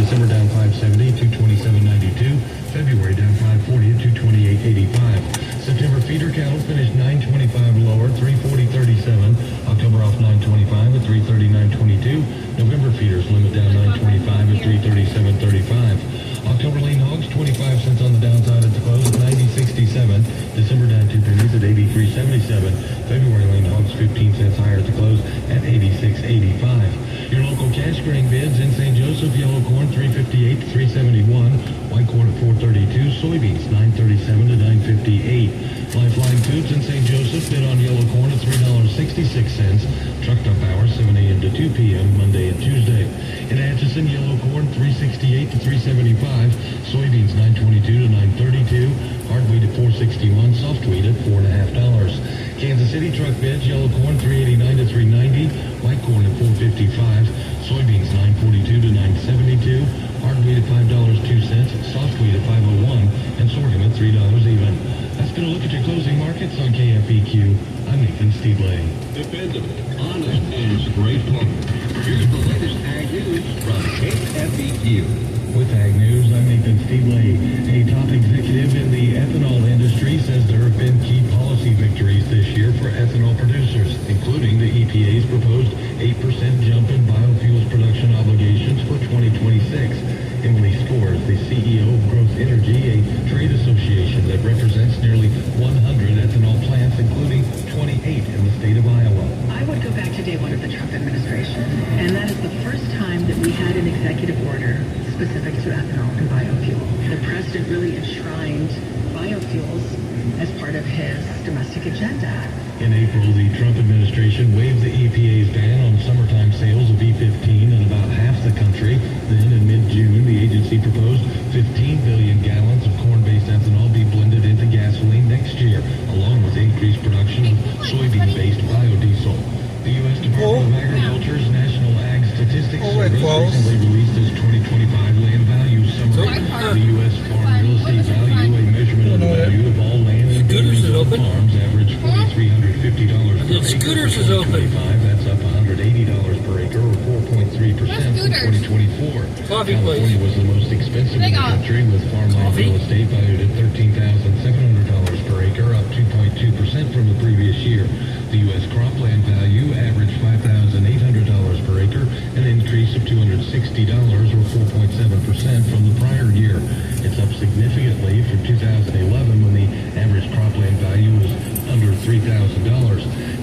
December down 570 at 227.92. February down 540 at 228.85. September feeder cattle finished 925 lower, 340.37. October off 925 at 339.22. November feeders limit down 925 at 337.35. October lean hogs 25 cents on the downside at the close at 90.67. December down 2 pennies at 83.77. February lean hogs 15 cents higher at the close at 86.85. Your local cash grain bids in St. Joseph: yellow corn 358 to 371, white corn at 432, soybeans 937 to 958. Lifeline Foods in St. Joseph bid on yellow corn at $3.66. Truck stop hours 7 a.m. to 2 p.m. Monday and Tuesday. In Atchison, yellow corn 368 to 375, soybeans 922 to 932, hard wheat at 461, soft wheat at $4.50. Kansas City truck bids: yellow corn 389 to 390, white corn at 455, soybeans 942 to 972, hard wheat at $5.02, soft wheat at 501, and sorghum at $3 even. That's been a look at your closing markets on KFEQ. I'm Nathan Steedley. Dependable, honest, and straightforward. Here's the latest ag news from KFEQ. With Ag News, I'm Nathan Steedley. A top executive in the ethanol industry says there have been key policy victories this year for ethanol producers, including the EPA's proposed 8% jump in biofuels production obligations for 2026. Emily Scores, the CEO of Growth Energy, a trade association that represents nearly 100 ethanol plants, including 28 in the state of Iowa. I would go back to day one of the Trump administration, and that is the first time that we had an executive order specific to ethanol and biofuel. The president really enshrined biofuels as part of his domestic agenda. In April, the Trump administration waived the EPA's ban on summertime sales of E15 in about half the country. Then, in mid-June, the agency proposed 15 billion gallons of corn-based ethanol be blended into gasoline next year, along with increased production of soybean-based biodiesel. The U.S. Department of Agriculture's National Ag Statistics Service recently released its 2025 land value summary. The U.S. Farm Real Estate Value, a measurement of the value of all land and buildings on farms, averaged $4,350 per acre. Scooters is open. That's up $180 per acre, or 4.3% from 2024. California was the most expensive in the country, with farmland real estate valued at $13,700 per acre, up 2.2% from the previous year. The U.S. cropland value averaged $5,800 per acre, an increase of $260 or 4.7% from the prior year. It's up significantly from 2011, when the average cropland value was under $3,000.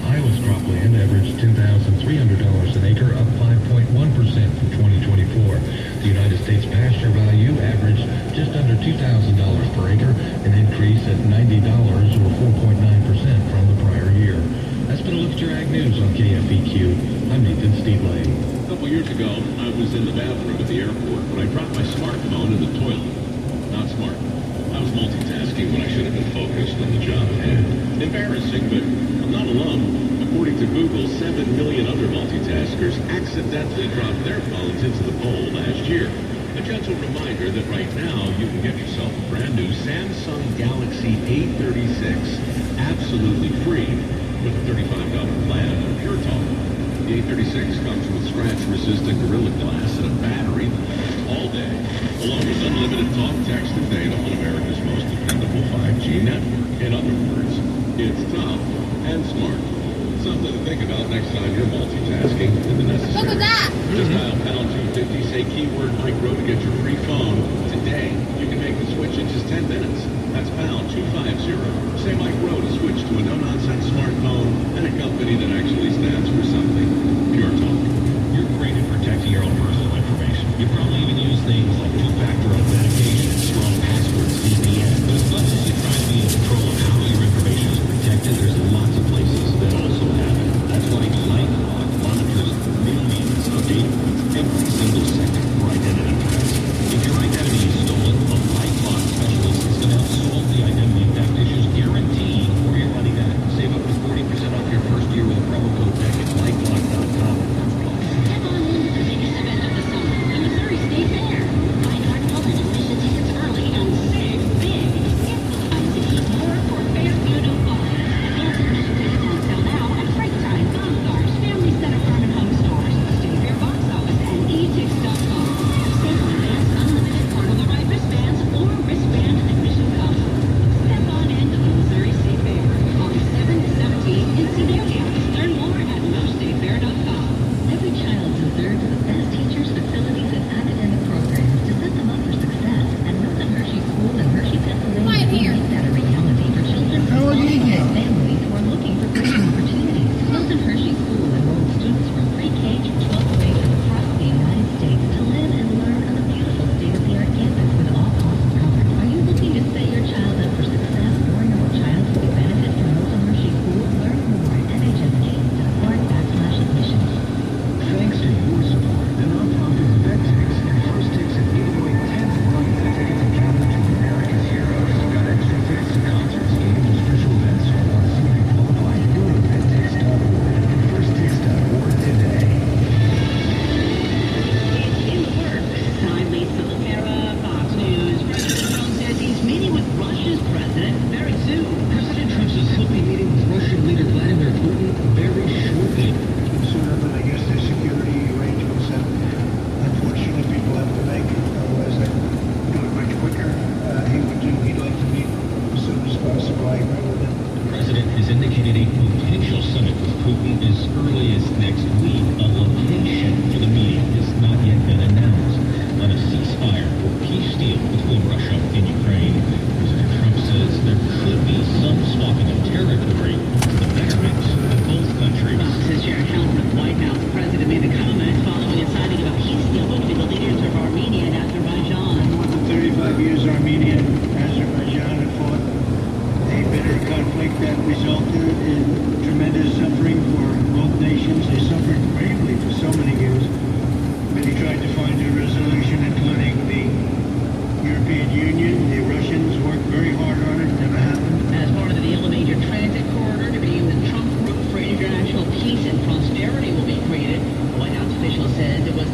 Iowa's cropland averaged $10,300 an acre, up 5.1% from 2024. The United States pasture value averaged just under $2,000 per acre, an increase at $90 or 4.9% from the prior year. That's been a look at your Ag News on KFEQ. I'm Nathan Steedley. A couple years ago, I was in the bathroom at the airport when I dropped my smartphone in the toilet. Not smart. I was multitasking when I should have been focused on the job ahead. Embarrassing, but I'm not alone. According to Google, 7 million other multitaskers accidentally dropped their phones into the bowl last year. A gentle reminder that right now you can get yourself a brand new Samsung Galaxy A36 absolutely free with a $35 plan from Pure Talk. The A36 comes with scratch-resistant Gorilla Glass and a battery that lasts all day, along with unlimited talk, text, and data on America's most dependable 5G network. In other words, it's tough and smart. Something to think about next time you're multitasking in the necessary. Look at that! Just dial pound 250, say keyword micro to get your free phone. Today, you can make the switch in just 10 minutes. That's pound 250. Say micro to switch to a no-nonsense smartphone and a company that actually stands for something. Pure Talk. You're great at protecting your own personal information. You probably even use things like two-factor authentication, strong passwords, VPN. But as much as you try to be in control of how your information is protected, there's lots of places that also have it. That's why LifeLock monitors millions of data points every single second for identity threats. If your identity is stolen, a LifeLock specialist is going to help solve the identity theft issues, guaranteeing for your money back. Save up to 40% off your first year with a promo code DECK at LifeLock.com. Step on in for the biggest event of the summer, the Missouri State Fair. Buy card public admission tickets early and save big. It's more for Fairview to Farm. Advance admission tickets on sale now at Break Time, Bonfires, Family Center Farm and Home Stores, State Fair Box Office, and etix.com.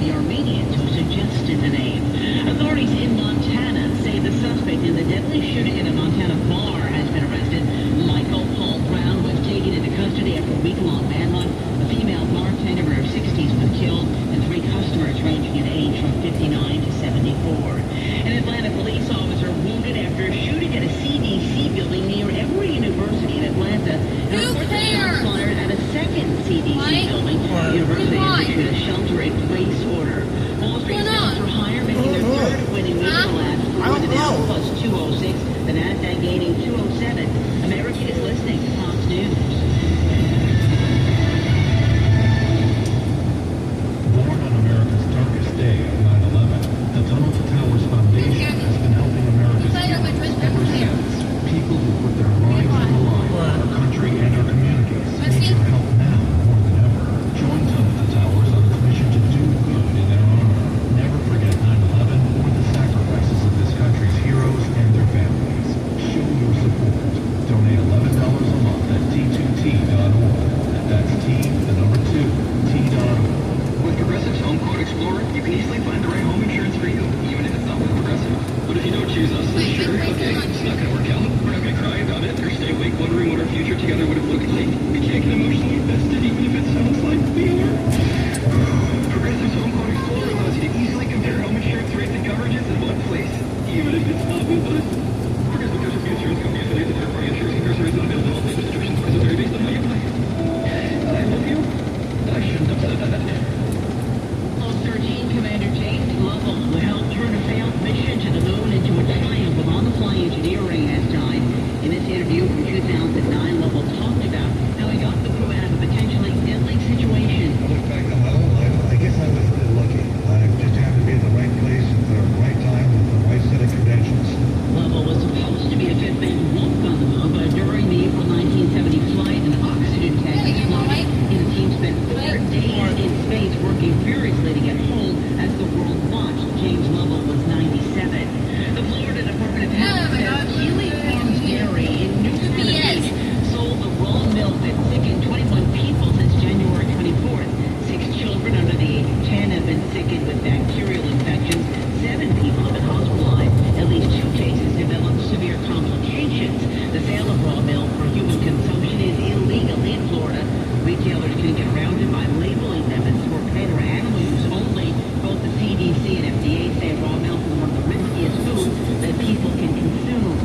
the Armenians who suggested the name. Authorities in Montana say the suspect in the deadly shooting at a Montana bar has been arrested. Michael Paul Brown was taken into custody after a week-long manhunt. A female bartender in her 60s was killed, and 3 customers ranging in age from 59 to 74. An Atlanta police officer wounded after shooting at a CDC building near Emory University in Atlanta. And of course, the shots fired at a second CDC building. The university has issued a shelter-in-place order. Wall Street stocks were higher, making their third winning week of the last 4. The Dow plus 206, the Nasdaq gaining 207. America is listening to Fox News. Born on America's darkest day of 9/11, the Tunnel to Towers Foundation has been helping America's heroes ever since. People who put their lives on the line for our country and our communities need your help now more than ever. Join Tunnel to Towers on its mission to do good in their honor. Never forget 9/11 or the sacrifices of this country's heroes and their families. Show your support. Donate $11 a month at T2T.org. That's T2T.org. With Progressive's Home Quote Explorer, you can easily find the right home insurance for you, even if it's not with Progressive. But if you don't choose us, then sure, okay, it's not going to work out. We're not going to cry about it or stay awake wondering what our future together would have looked like. We can't get emotionally invested even if it sounds like we are. Progressive's Home Quote Explorer allows you to easily compare home insurance rates and coverages in one place, even if it's not with us. Progressive Casualty Insurance Company affiliates and third-party insurance comparison rates not available. All claims restrictions prices vary based on how you apply. I love you. I shouldn't have said that. 13 Commander James Lovell, who helped turn a failed mission to the moon into a triumph of on-the-fly engineering, has died. In this interview from 2009, Lovell talked about how he got the crew out of a potentially deadly situation. I look back on my own life, I guess I was really lucky. I just happened to be in the right place at the right time with the right set of credentials. Lovell was supposed to be a fifth man walk on the moon, but during the April 1970 flight, an oxygen tank exploded. His team spent 4 days in space working furiously to get home as the world watched. James Lovell was 97. The Florida Department of Health says Healy Farms Dairy in New Tennessee sold the raw milk that sickened 21 people since January 24th. 6 children under the age of 10 have been sickened with bacterial infections. 7 people have been hospitalized. At least 2 cases developed severe complications. The sale of raw milk for human consumption is illegal in Florida. Retailers can get around it by labeling them as for pet or animal use only. Both the CDC and FDA say raw milk is one of the riskiest foods that people can consume.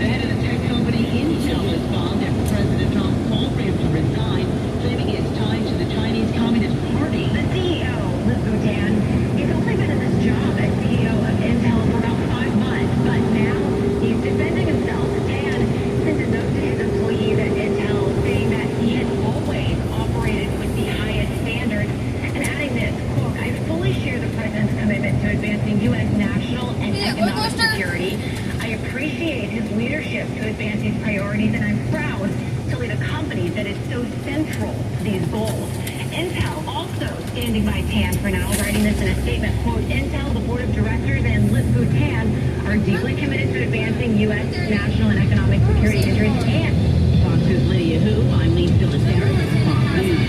The head of the tech company Intel responds after President Trump called for him to resign, claiming his ties to the Chinese Communist Party. The CEO, Lip Bhutan, he's only been in this job as CEO of Intel for about 5 months, but now he's defending himself. Tan sent a note to his employees at Intel saying that he had always operated with the highest standards, and adding this, quote, I fully share the president's commitment to advancing U.S. national and economic security. I appreciate his leadership to advance these priorities, and I'm proud to lead a company that is so central to these goals. Intel also standing by Tan for now, writing this in a statement, quote, Intel, the board of directors, and Lip Bhutan are deeply committed to advancing U.S. national and economic security interests and Fox News Lydia Who, I'm Lee Phyllis Harris, Fox News.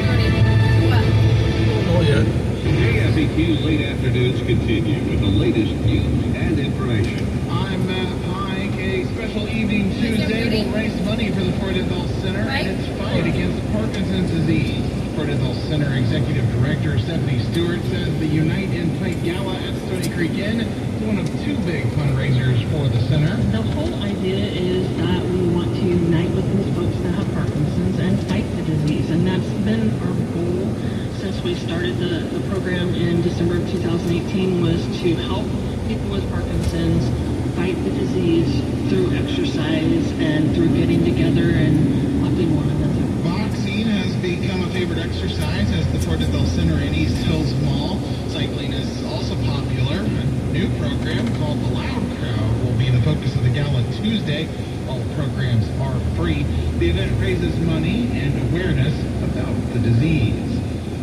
KFEQ's late afternoons continue with the latest news and information. I'm Matt Pike. A special evening Tuesday will raise money for the Ford-Inthal Center and its fight against Parkinson's disease. Ford-Inthal Center Executive Director Stephanie Stewart says the Unite in Fight Gala at Stony Creek Inn is one of 2 big fundraisers for the center. The whole idea is that we want to unite with these folks that have Parkinson's and fight the disease, and that's been our goal since we started the program in December of 2018, was to help people with Parkinson's fight the disease through exercise and through getting together and helping one another. Boxing has become a favorite exercise as the Ford-Inthal Center in East Hills Mall. Cycling is also popular. A new program called The Loud Crowd will be the focus of the gala Tuesday. All programs are free. The event raises money and awareness about the disease.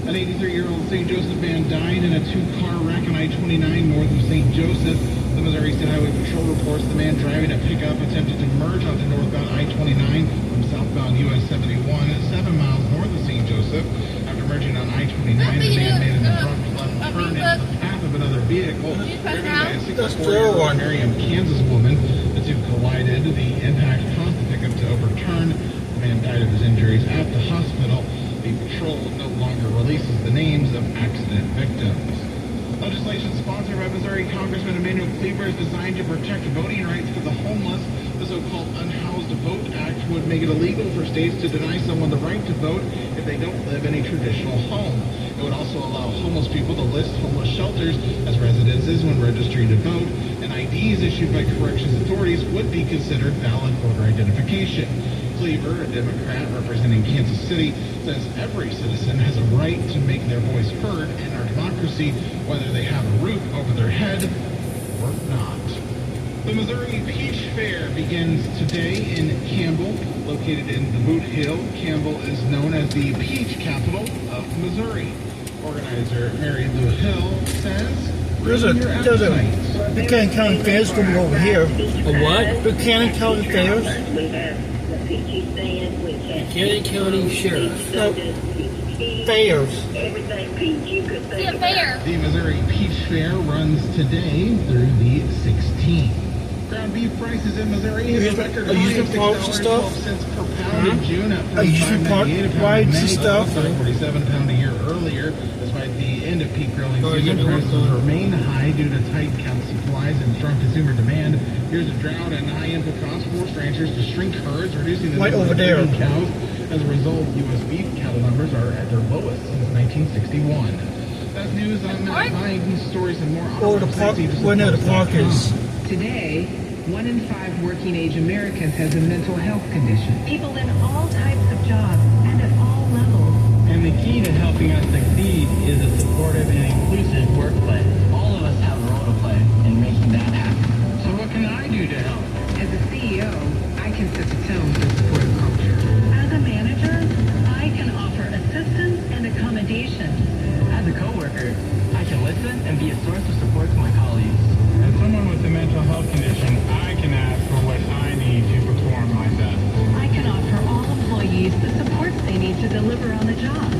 An 83-year-old St. Joseph man died in a 2-car wreck on I-29 north of St. Joseph. The Missouri State Highway Patrol reports the man driving a pickup attempted to merge onto northbound I-29 from southbound US 71 7 miles north of St. Joseph. After merging on I-29, the man made an abrupt left turn into the vehicle driven by a That's 64-year-old Merriam, Kansas woman. The two collided. The impact caused the pickup to overturn. The man died of his injuries at the hospital. The patrol no longer releases the names of accident victims. Legislation sponsored by Missouri Congressman Emanuel Cleaver is designed to protect voting rights for the homeless. The so-called Unhoused Vote Act would make it illegal for states to deny someone the right to vote if they don't live in a traditional home. It would also allow homeless people to list homeless shelters as residences when registering to vote, and IDs issued by corrections authorities would be considered valid voter identification. Cleaver, a Democrat representing Kansas City, says every citizen has a right to make their voice heard in our democracy, whether they have a roof over their head or not. The Missouri Peach Fair begins today in Campbell, located in the Boot Hill. Campbell is known as the Peach Capital of Missouri. Organizer Mary Lou Hill says, There's a Buchanan County Fair's going to be over here. A what? Buchanan County Fairs. Buchanan County Sheriff. No, fairs. See a fair. the Missouri Peach Fair runs today through the 16th. Ground beef prices in Missouri hit a record Are you high of using parts and stuff? $6.12 per pound in June, up Are you using $45.98 a pound rides in and May, stuff? up $47 a pound a year earlier. Despite the end of peak grilling Oh, season, yeah, prices yeah. remain high due to tight cattle supplies and strong consumer demand. Here's a drought and high input costs forced ranchers to shrink herds, reducing the Right number over of there. breeding cows. As a result, U.S. beef cattle numbers are at their lowest since 1961. That's news on that. Buying these stories and more. Or the park, where near the park is. Today, 1 in 5 working-age Americans has a mental health condition. People in all types of jobs and at all levels. And the key to helping us succeed is a supportive and inclusive workplace. All of us have a role to play in making that happen. So what can I do to help? As a CEO, I can set the tone for supportive culture. As a manager, I can offer assistance and accommodation. As a coworker, I can listen and be a source of support to my colleagues. As someone with a mental health condition, I can ask for what I need to perform my best. I can offer all employees the supports they need to deliver on the job,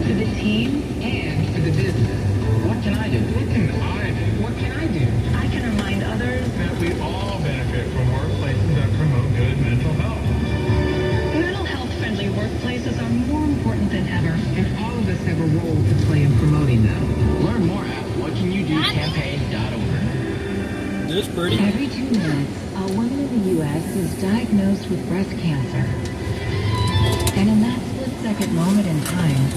for the team and for the business. What can I do? What can I do? What can I do? I can remind others That we all benefit from workplaces that promote good mental health. mental health-friendly workplaces are more important than ever, and all of us have a role to play in promoting them. Learn more at whatcanyoudocampaign.org. This pretty. Every 2 minutes, a woman in the U.S. is diagnosed with breast cancer. And in that split-second moment in time,